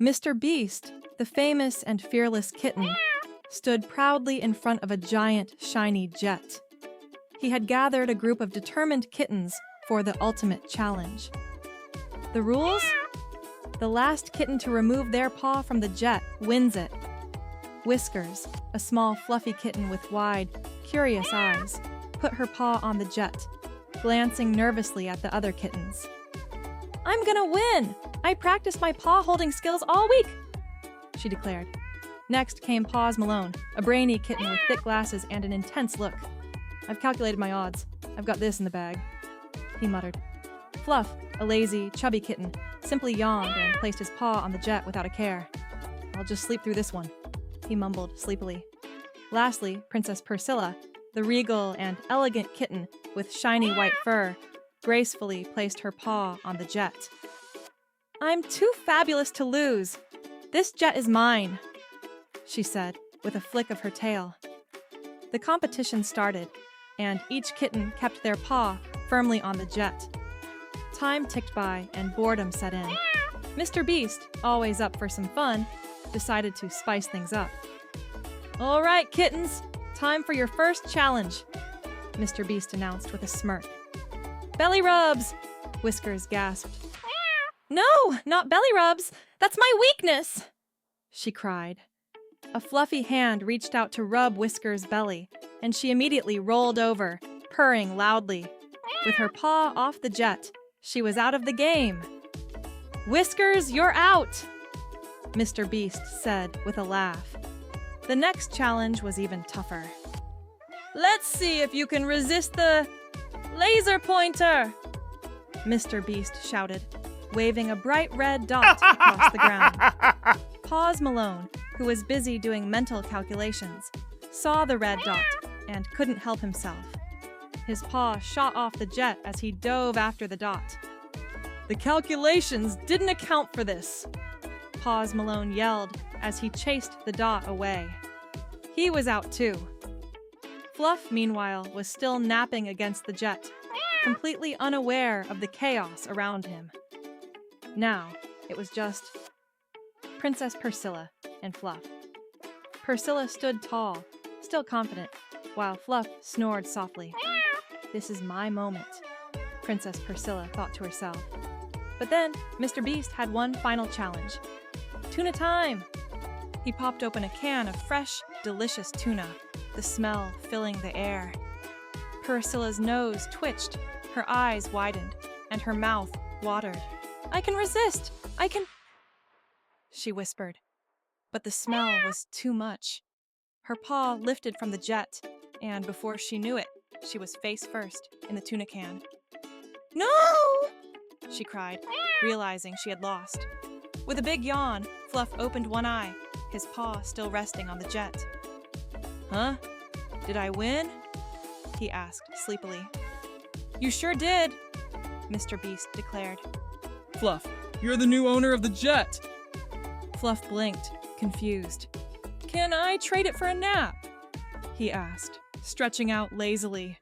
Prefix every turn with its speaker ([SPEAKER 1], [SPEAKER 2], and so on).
[SPEAKER 1] Mr. Beast, the famous and fearless kitten, stood proudly in front of a giant, shiny jet. He had gathered a group of determined kittens for the ultimate challenge. The rules? The last kitten to remove their paw from the jet wins it. Whiskers, a small fluffy kitten with wide, curious eyes, put her paw on the jet, glancing nervously at the other kittens. "I'm gonna win! I practiced my paw-holding skills all week," she declared. Next came Paws Malone, a brainy kitten with thick glasses and an intense look. "I've calculated my odds. I've got this in the bag," he muttered. Fluff, a lazy, chubby kitten, simply yawned and placed his paw on the jet without a care. "I'll just sleep through this one," he mumbled sleepily. Lastly, Princess Priscilla, the regal and elegant kitten with shiny white fur, gracefully placed her paw on the jet. "I'm too fabulous to lose. This jet is mine," she said with a flick of her tail. The competition started, and each kitten kept their paw firmly on the jet. Time ticked by and boredom set in. Mr. Beast, always up for some fun, decided to spice things up. "All right, kittens, time for your first challenge," Mr. Beast announced with a smirk. "Belly rubs!" Whiskers gasped. "No, not belly rubs! That's my weakness!" she cried. A fluffy hand reached out to rub Whiskers' belly, and she immediately rolled over, purring loudly. With her paw off the jet, she was out of the game. "Whiskers, you're out!" Mr. Beast said with a laugh. The next challenge was even tougher. "Let's see if you can resist the laser pointer!" Mr. Beast shouted, waving a bright red dot across the ground. Paws Malone, who was busy doing mental calculations, saw the red dot and couldn't help himself. His paw shot off the jet as he dove after the dot. "The calculations didn't account for this," Paws Malone yelled as he chased the dot away. He was out too. Fluff, meanwhile, was still napping against the jet, completely unaware of the chaos around him. Now, it was just Princess Priscilla and Fluff. Priscilla stood tall, still confident, while Fluff snored softly. "This is my moment," Princess Priscilla thought to herself. But then, Mr. Beast had one final challenge. "Tuna time!" He popped open a can of fresh, delicious tuna, the smell filling the air. Priscilla's nose twitched, her eyes widened, and her mouth watered. "I can resist! I can—" she whispered. But the smell was too much. Her paw lifted from the jet, and before she knew it, she was face first in the tuna can. "No!" she cried, realizing she had lost. With a big yawn, Fluff opened one eye, his paw still resting on the jet. "Huh? Did I win?" he asked sleepily. "You sure did," Mr. Beast declared.
[SPEAKER 2] "Fluff, you're the new owner of the jet!"
[SPEAKER 1] Fluff blinked, confused. "Can I trade it for a nap?" he asked, stretching out lazily.